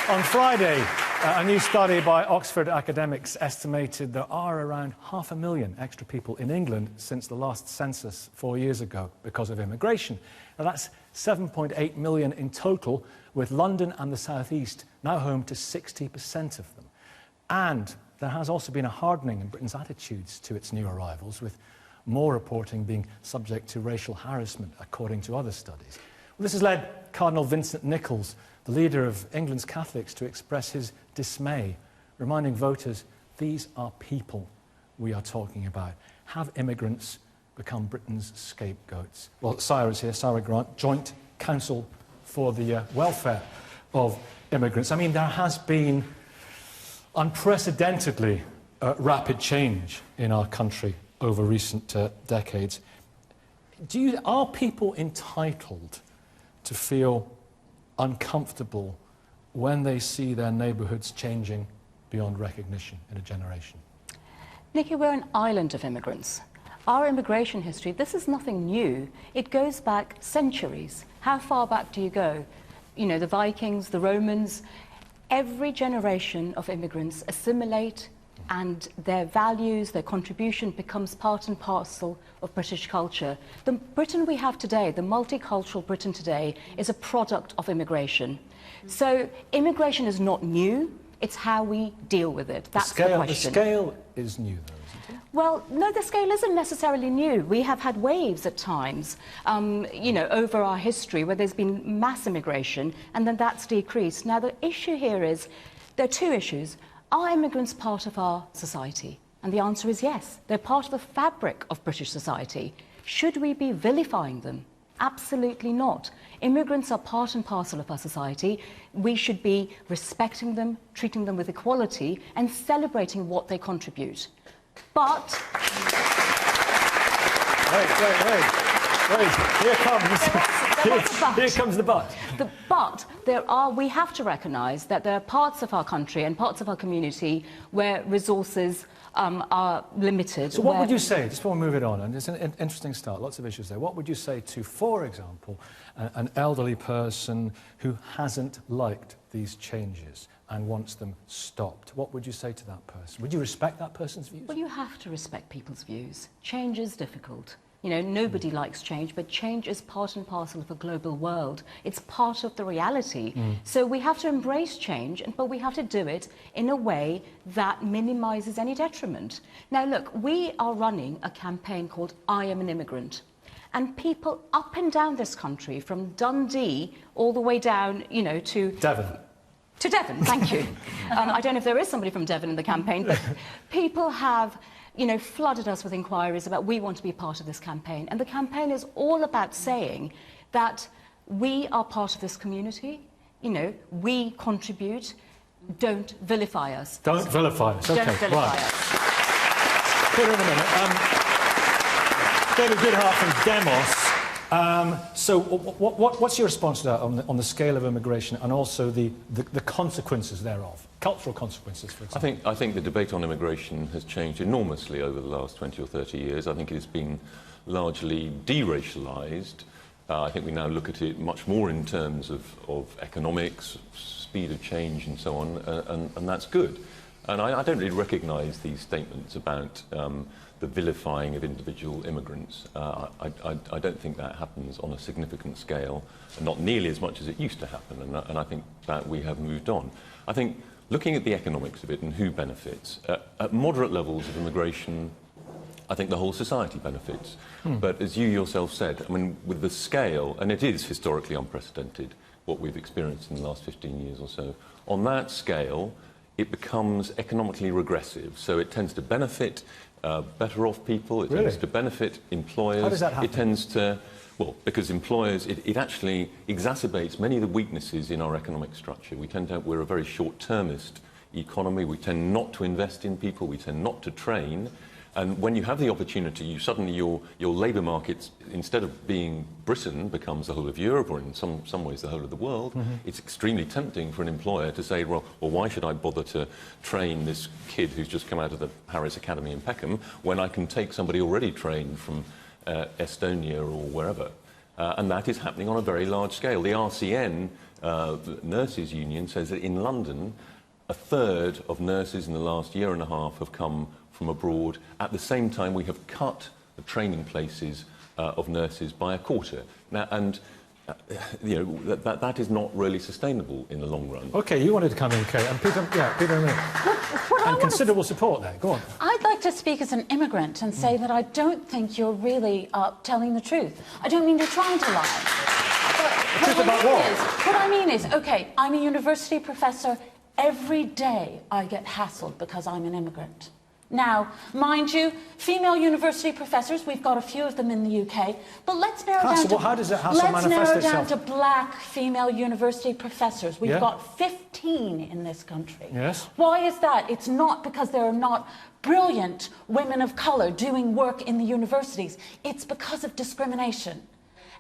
On Friday, a new study by Oxford academics estimated there are around 500,000 extra people in England since the last census 4 years ago because of immigration. Now that's 7.8 million in total, with London and the South East now home to 60% of them. And there has also been a hardening in Britain's attitudes to its new arrivals, with more reporting being subject to racial harassment, according to other studies. Well, this has led Cardinal Vincent Nichols, the leader of England's Catholics, to express his dismay, reminding voters these are people we are talking about. Have immigrants become Britain's scapegoats? Well, Sarah is here, Sarah Grant, Joint Counsel for the Welfare of Immigrants. I mean, there has been unprecedentedly rapid change in our country over recent decades. Are people entitled to feel uncomfortable when they see their neighbourhoods changing beyond recognition in a generation? Nikki, we're an island of immigrants. Our immigration history, this is nothing new. It goes back centuries. How far back do you go? You know, the Vikings, the Romans. Every generation of immigrants assimilate, and their values, their contribution becomes part and parcel of British culture. The Britain we have today, the multicultural Britain today, is a product of immigration. So immigration is not new, it's how we deal with it. That's the question. The scale is new, though, isn't it? Well, no, the scale isn't necessarily new. We have had waves at times, you know, over our history where there's been mass immigration, and then that's decreased. Now, the issue here is, there are two issues. Are immigrants part of our society? And the answer is yes. They're part of the fabric of British society. Should we be vilifying them? Absolutely not. Immigrants are part and parcel of our society. We should be respecting them, treating them with equality, and celebrating what they contribute. But... Wait. Here comes the but. We have to recognise that there are parts of our country and parts of our community where resources are limited. So what would you say, just before we move it on, and it's an interesting start, lots of issues there, what would you say to, for example, an elderly person who hasn't liked these changes and wants them stopped? What would you say to that person? Would you respect that person's views? Well, you have to respect people's views. Change is difficult. You know, nobody likes change, but change is part and parcel of a global world. It's part of the reality. So we have to embrace change, but we have to do it in a way that minimises any detriment. Now, look, we are running a campaign called I Am an Immigrant. And people up and down this country, from Dundee all the way down, you know, to... Devon. To Devon, thank you. I don't know if there is somebody from Devon in the campaign, but people have... you know, flooded us with inquiries about we want to be part of this campaign. And the campaign is all about saying that we are part of this community, you know, we contribute, don't vilify us. Don't vilify us, OK, don't vilify us. Put in a minute. David Goodhart from Demos. So what's your response to that on the scale of immigration and also the consequences thereof? Cultural consequences, for example. I think the debate on immigration has changed enormously over the last 20 or 30 years. I think it has been largely de-racialised. I think we now look at it much more in terms of economics, speed of change and so on, and that's good. And I don't really recognise these statements about the vilifying of individual immigrants. I don't think that happens on a significant scale, and not nearly as much as it used to happen, and I think that we have moved on. I think looking at the economics of it and who benefits, at moderate levels of immigration, I think the whole society benefits. But as you yourself said, I mean, with the scale, and it is historically unprecedented, what we've experienced in the last 15 years or so, on that scale, it becomes economically regressive. So it tends to benefit better off people, it tends to benefit employers. How does that happen? It tends to, well, because employers, it actually exacerbates many of the weaknesses in our economic structure. We're a very short-termist economy, we tend not to invest in people, we tend not to train. And when you have the opportunity, suddenly your labour market, instead of being Britain, becomes the whole of Europe, or in some ways the whole of the world. It's extremely tempting for an employer to say, well, why should I bother to train this kid who's just come out of the Harris Academy in Peckham when I can take somebody already trained from Estonia or wherever? And that is happening on a very large scale. The RCN the Nurses Union says that in London, a third of nurses in the last year and a half have come from abroad. At the same time, we have cut the training places of nurses by a quarter. Now, and you know, that is not really sustainable in the long run. OK, you wanted to come in, Kate, and Peter, and considerable support there. Go on. I'd like to speak as an immigrant and say that I don't think you're really telling the truth. I don't mean you're trying to lie. But what I mean is, OK, I'm a university professor. Every day I get hassled because I'm an immigrant. Now, mind you, female university professors, we've got a few of them in the UK, but let's narrow down to black female university professors. We've got 15 in this country. Yes. Why is that? It's not because there are not brilliant women of colour doing work in the universities. It's because of discrimination.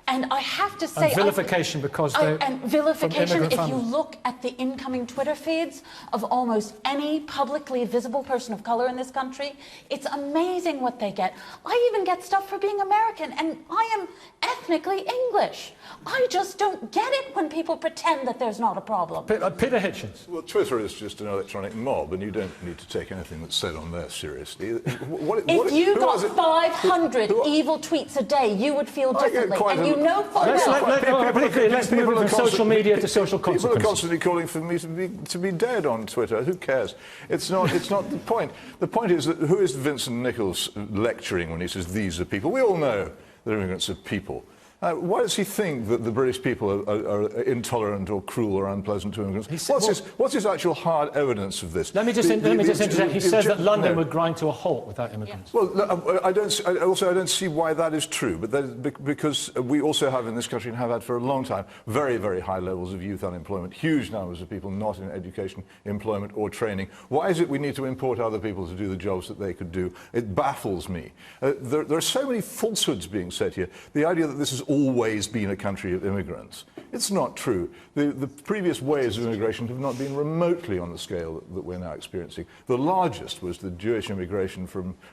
And I have to say... And vilification because they're and vilification, if families. you look at the incoming Twitter feeds of almost any publicly visible person of colour in this country, it's amazing what they get. I even get stuff for being American, and I am ethnically English. I just don't get it when people pretend that there's not a problem. Peter Hitchens. Well, Twitter is just an electronic mob, and you don't need to take anything that's said on there seriously. If you got 500 evil tweets a day, you would feel differently. And you know full well. Let's move from social media to social consequences. People are constantly calling for me to be dead on Twitter. Who cares? It's not the point. The point is that who is Vincent Nichols lecturing when he says these are people? We all know that immigrants are people. Why does he think that the British people are intolerant or cruel or unpleasant to immigrants? What's his actual hard evidence of this? Let me just interject. He says that London would grind to a halt without immigrants. Well, I don't see why that is true, but that is because we also have in this country, and have had for a long time, very, very high levels of youth unemployment, huge numbers of people not in education, employment or training. Why is it we need to import other people to do the jobs that they could do? It baffles me. There are so many falsehoods being said here. The idea that this has always been a country of immigrants. It's not true. The previous waves of immigration have not been remotely on the scale that we're now experiencing. The largest was the Jewish immigration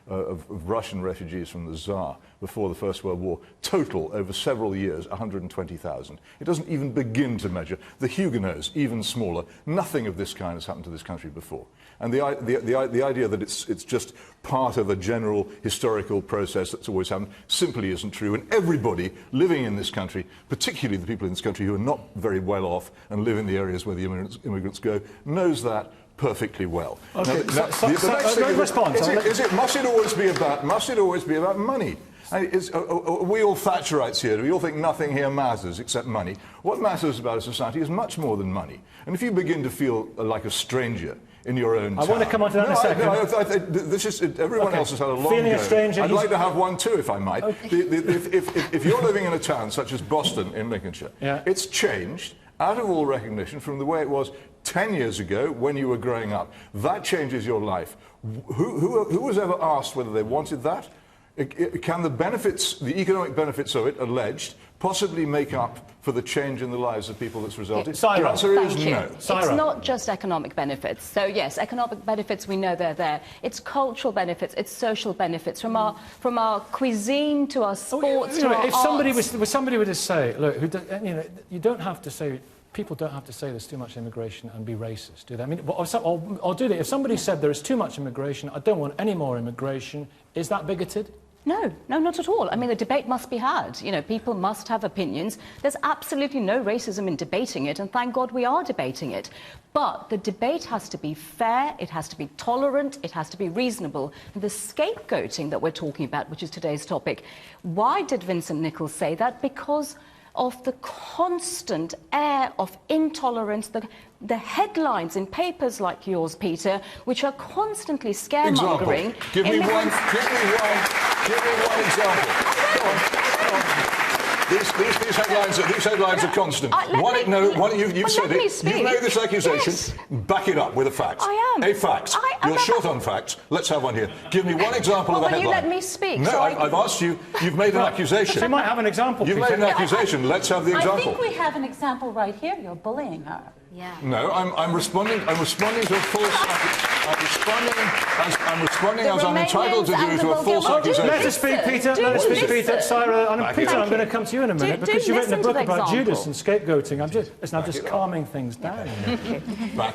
of Russian refugees from the Tsar before the First World War. Total, over several years, 120,000. It doesn't even begin to measure. The Huguenots, even smaller. Nothing of this kind has happened to this country before. And the idea that it's just part of a general historical process that's always happened simply isn't true. And everybody living in this country, particularly the people in this country who are not very well off and live in the areas where the immigrants go, knows that perfectly well. Okay, must it always be about money? Are we all Thatcherites here? Do we all think nothing here matters except money? What matters about a society is much more than money. And if you begin to feel like a stranger in your own town... I want to come on to that in a second. Everyone else has had a long Feeling go. a stranger... I'd like to have one too, if I might. Okay. If you're living in a town such as Boston in Lincolnshire, it's changed out of all recognition from the way it was 10 years ago when you were growing up. That changes your life. Who was ever asked whether they wanted that? Can the benefits, the economic benefits of it, alleged, possibly make up for the change in the lives of people that's resulted? The answer is no. It's not just economic benefits. So yes, economic benefits, we know they're there. It's cultural benefits, it's social benefits, from our cuisine to our sports to our if somebody were to say, look, you don't have to say. People don't have to say there's too much immigration and be racist, do they? I mean, or do they? If somebody said there is too much immigration, I don't want any more immigration, is that bigoted? No, not at all. I mean, the debate must be had. You know, people must have opinions. There's absolutely no racism in debating it, and thank God we are debating it. But the debate has to be fair, it has to be tolerant, it has to be reasonable. And the scapegoating that we're talking about, which is today's topic, why did Vincent Nichols say that? Because of the constant air of intolerance, the headlines in papers like yours, Peter, which are constantly scaremongering. Give me one example. These headlines are constant. You've said it. You've made this accusation. Yes. Back it up with a fact. I am. A fact. You're short on facts. Let's have one here. Give me one example of a headline. Will you let me speak? No, I've asked you. You've made an accusation. You might have an example. You've made an accusation. Let's have the example. I think we have an example right here. You're bullying her. Yeah. No, I'm responding to a false. I'm responding as I'm entitled to do to a false accusation. Let us speak, Peter. Let us speak, Peter. Sarah, Peter, I'm going to come to you in a minute because you've written a book about Judas and scapegoating. I'm just calming things down.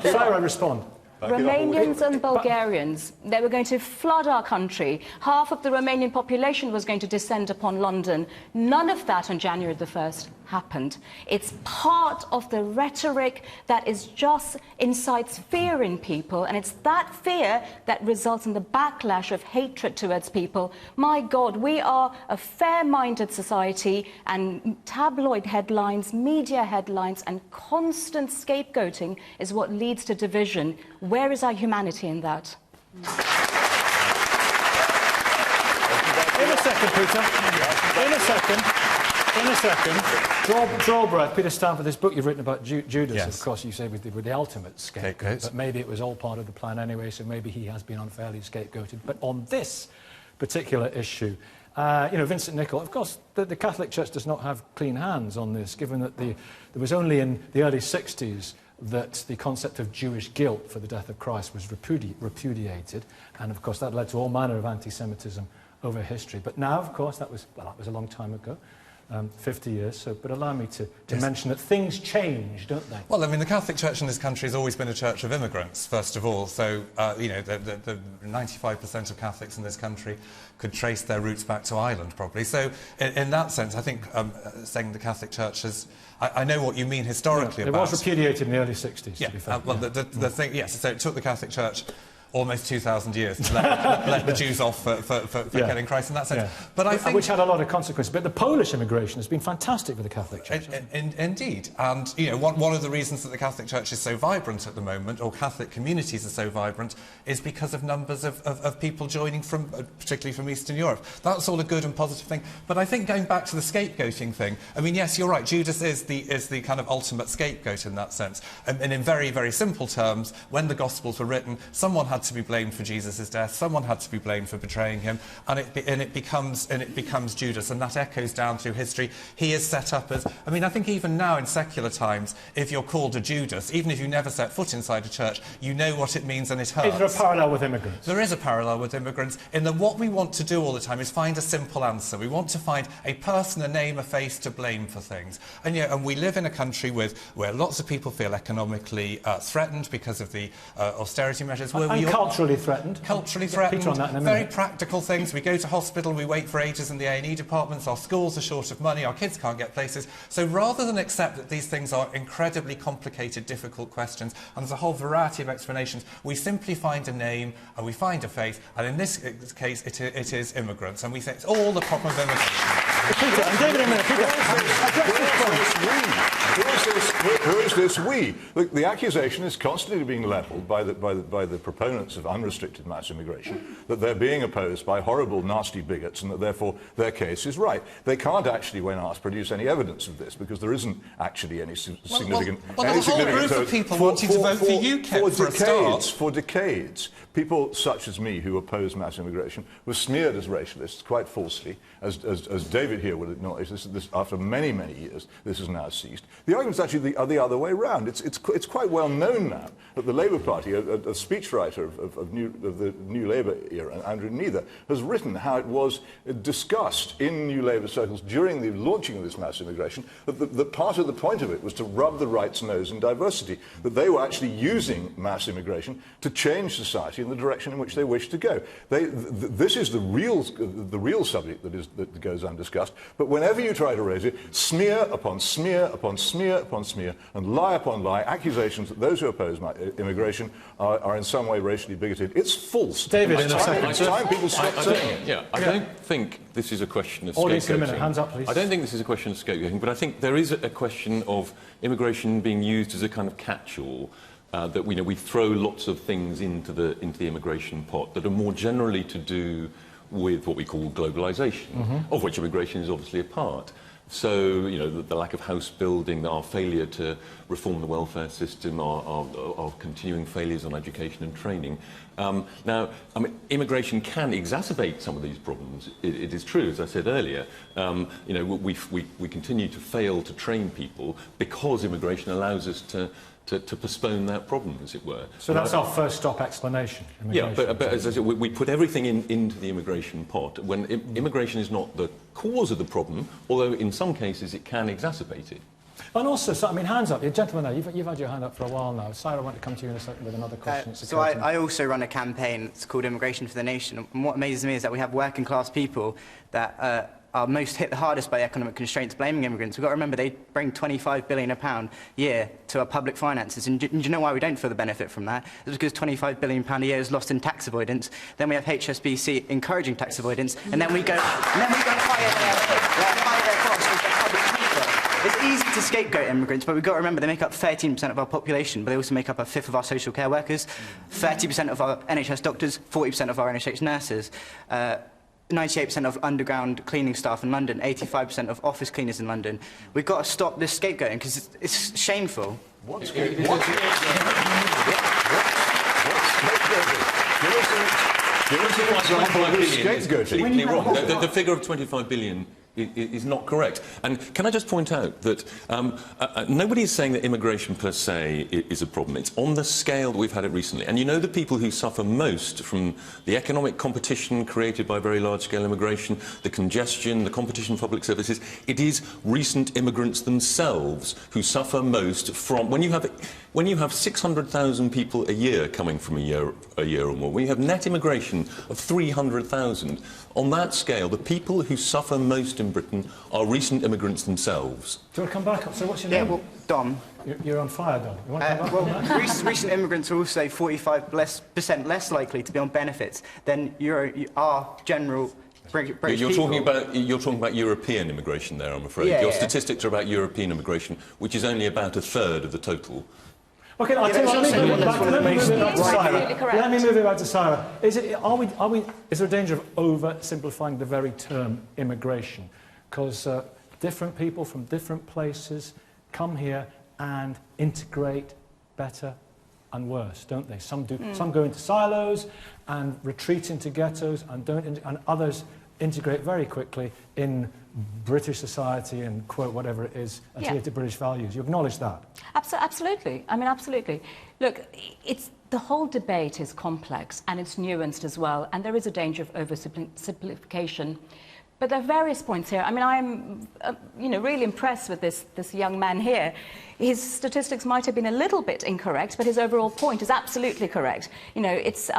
Sarah, respond. Romanians and Bulgarians, they were going to flood our country. Half of the Romanian population was going to descend upon London. None of that on January the 1st happened. It's part of the rhetoric that is just incites fear in people, and it's that fear that results in the backlash of hatred towards people. My God, we are a fair-minded society, and tabloid headlines, media headlines, and constant scapegoating is what leads to division. Where is our humanity in that? In a second, Peter. In a second. Draw breath. Peter Stanford, this book you've written about Judas, yes. Of course, you say with the ultimate scapegoat, but maybe it was all part of the plan anyway, so maybe he has been unfairly scapegoated. But on this particular issue, Vincent Nicol, of course, the Catholic Church does not have clean hands on this, given that there was only in the early 60s that the concept of Jewish guilt for the death of Christ was repudiated, and of course that led to all manner of anti-Semitism over history. But now, of course, that was a long time ago. 50 years, but allow me to mention that things change, don't they? Well, I mean, the Catholic Church in this country has always been a church of immigrants, first of all. So, the 95% of Catholics in this country could trace their roots back to Ireland, probably. So, in that sense, I think saying the Catholic Church is... I know what you mean historically about... It was repudiated in the early 60s, to be fair. Well, the thing, yes, so it took the Catholic Church almost 2,000 years to let the Jews off for getting Christ in that sense. Yeah. But I think... Which had a lot of consequences. But the Polish immigration has been fantastic for the Catholic Church. Indeed. And, one of the reasons that the Catholic Church is so vibrant at the moment, or Catholic communities are so vibrant, is because of numbers of people joining from, particularly from Eastern Europe. That's all a good and positive thing. But I think going back to the scapegoating thing, I mean, yes, you're right, Judas is the kind of ultimate scapegoat in that sense. And in very, very simple terms, when the Gospels were written, someone had to be blamed for Jesus' death, someone had to be blamed for betraying him, and it becomes Judas, and that echoes down through history. He is set up as... I mean, I think even now in secular times, if you're called a Judas, even if you never set foot inside a church, you know what it means and it hurts. Is there a parallel with immigrants? There is a parallel with immigrants, in that what we want to do all the time is find a simple answer. We want to find a person, a name, a face to blame for things. And we live in a country where lots of people feel economically threatened because of the austerity measures. Culturally threatened. Culturally threatened. On that in a very minute. Practical things. We go to hospital, we wait for ages in the A&E departments, our schools are short of money, our kids can't get places. So rather than accept that these things are incredibly complicated, difficult questions, and there's a whole variety of explanations, we simply find a name and we find a face, and in this case it is immigrants, and we say it's all the problem of immigration. Peter, and David, a minute. Who is this we? Look, the accusation is constantly being levelled by the proponents of unrestricted mass immigration that they're being opposed by horrible, nasty bigots, and that therefore their case is right. They can't actually, when asked, produce any evidence of this because there isn't actually any significant. Well, the whole group of people wanting to vote for UKIP for a start. For decades, people such as me who oppose mass immigration were smeared as racialists quite falsely, as David here will acknowledge. This, after many, many years, this has now ceased. The argument's actually the other way round. It's quite well known now that the Labour Party, a speechwriter of the New Labour era, Andrew Neither, has written how it was discussed in New Labour circles during the launching of this mass immigration that part of the point of it was to rub the right's nose in diversity, that they were actually using mass immigration to change society in the direction in which they wished to go. This is the real subject that goes undiscussed, but whenever you try to raise it, smear upon smear upon smear upon smear, and lie upon lie, accusations that those who oppose immigration are in some way racially bigoted. It's false. David, in a second. It's time people stop saying it. I don't think this is a question of scapegoating. Audience, in a minute. Hands up, please. I don't think this is a question of scapegoating, but I think there is a question of immigration being used as a kind of catch-all. That we throw lots of things into the immigration pot that are more generally to do with what we call globalisation, of which immigration is obviously a part. So, the lack of house building, our failure to reform the welfare system, our continuing failures on education and training. Now, I mean, immigration can exacerbate some of these problems. It is true, as I said earlier. We continue to fail to train people because immigration allows us to to postpone that problem, as it were. So that's our first stop explanation. Yeah, but as I said, we put everything into the immigration pot when immigration is not the cause of the problem, although in some cases it can exacerbate it. And also, so, I mean, hands up. Gentlemen there, you've had your hand up for a while now. Sarah, I want to come to you in a second with another question. So I also run a campaign. It's called Immigration for the Nation. And what amazes me is that we have working class people that are most hit the hardest by economic constraints, blaming immigrants. We've got to remember they bring £25 billion a year to our public finances. And do you know why we don't feel the benefit from that? It's because £25 billion a year is lost in tax avoidance. Then we have HSBC encouraging tax avoidance. And then we go higher their costs with the public paper. It's easy to scapegoat immigrants, but we've got to remember they make up 13% of our population, but they also make up a fifth of our social care workers, 30% of our NHS doctors, 40% of our NHS nurses. 98% of underground cleaning staff in London, 85% of office cleaners in London. We've got to stop this scapegoating because it's shameful. What's scapegoating? The figure of 25 billion is not correct. And can I just point out that nobody is saying that immigration per se is a problem. It's on the scale that we've had it recently. And you know the people who suffer most from the economic competition created by very large-scale immigration, the congestion, the competition for public services, it is recent immigrants themselves who suffer most from... When you have 600,000 people a year coming from a year or more, when you have net immigration of 300,000, on that scale, the people who suffer most in Britain are recent immigrants themselves. Do you want to come back up? So what's your name? Yeah, well, Dom. You're on fire, Dom. You want to come back? Well, recent immigrants are also 45% less likely to be on benefits than our general British you're people. talking about European immigration there, I'm afraid. Yeah, Your statistics are about European immigration, which is only about a third of the total. OK, I'll tell you what, let me move it back to Sarah. Let me move it back to Sarah. Is there a danger of oversimplifying the very term immigration? Because different people from different places come here and integrate better and worse, don't they? Some do. Some go into silos and retreat into ghettos and others integrate very quickly in British society and quote whatever it is, adhere to British values. You acknowledge that? Absolutely. I mean, absolutely. Look, the whole debate is complex and it's nuanced as well, and there is a danger of oversimplification. But there are various points here. I mean, I'm really impressed with this young man here. His statistics might have been a little bit incorrect, but his overall point is absolutely correct. You know, it's...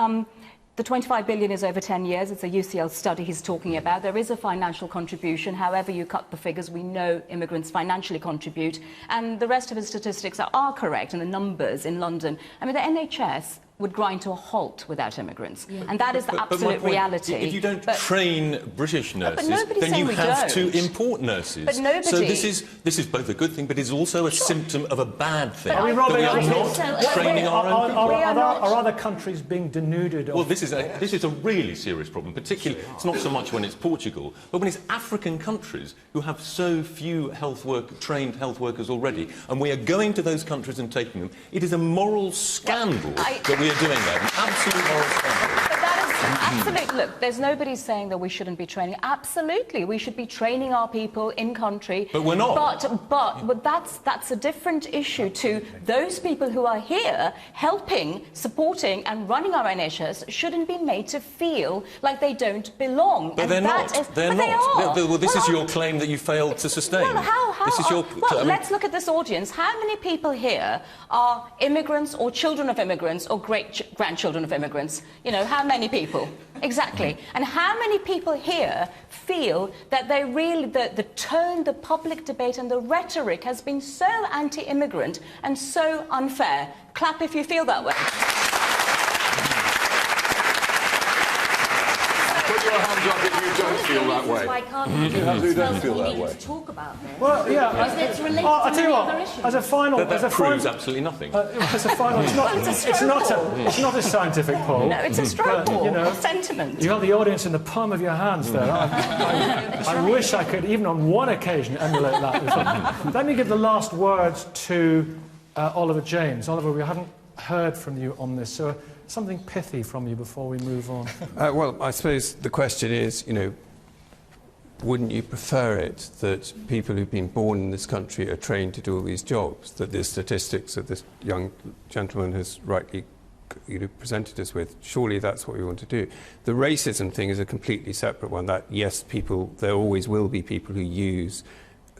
The 25 billion is over 10 years. It's a UCL study he's talking about. There is a financial contribution. However you cut the figures, we know immigrants financially contribute. And the rest of his statistics are correct, and the numbers in London. I mean, the NHS would grind to a halt without immigrants. Yeah. And that is the absolute reality. If you don't train British nurses, then you have to import nurses. But nobody... So this is both a good thing, but it's also a symptom of a bad thing. Are we not training our own people? Are other countries being denuded? Well, this is a really serious problem, particularly, it's not so much when it's Portugal, but when it's African countries who have so few trained health workers already, and we are going to those countries and taking them. It is a moral scandal that we are doing that, an absolute moral scandal. But that is absolute. Look, there's nobody saying that we shouldn't be training. Absolutely, we should be training our people in country. But we're not. But that's a different issue to those people who are here helping, supporting and running our NHS shouldn't be made to feel like they don't belong. But they're not. They're not. Well, this is your claim that you failed to sustain. Well, how? This is your let's look at this audience. How many people here are immigrants or children of immigrants or great-grandchildren of immigrants? You know, how many people? Exactly. And how many people here feel that they really, the tone, the public debate and the rhetoric has been so anti-immigrant and so unfair? Clap if you feel that way. Put your hands up if you don't feel that way. Why can't you don't feel that way? to talk about this? Well, yeah. Because it's related I'll to tell you other what. issues. As a final, that proves absolutely nothing. As a final, it's not a scientific poll. No, it's a straw poll. Sentiment. You got the audience in the palm of your hands there. I wish I could, even on one occasion, emulate that. Let me give the last words to Oliver James. Oliver, we haven't heard from you on this, so something pithy from you before we move on. Well, I suppose the question is, you know, wouldn't you prefer it that people who've been born in this country are trained to do all these jobs, that the statistics that this young gentleman has rightly presented us with, surely that's what we want to do. The racism thing is a completely separate one. That, yes, there always will be people who use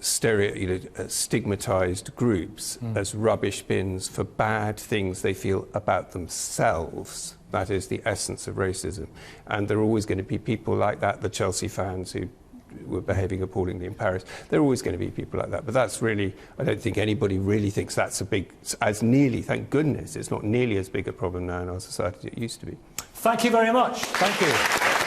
stigmatised groups as rubbish bins for bad things they feel about themselves. That is the essence of racism. And there are always going to be people like that, the Chelsea fans who were behaving appallingly in Paris. There are always going to be people like that. But that's really, I don't think anybody really thinks that's thank goodness, it's not nearly as big a problem now in our society as it used to be. Thank you very much. Thank you.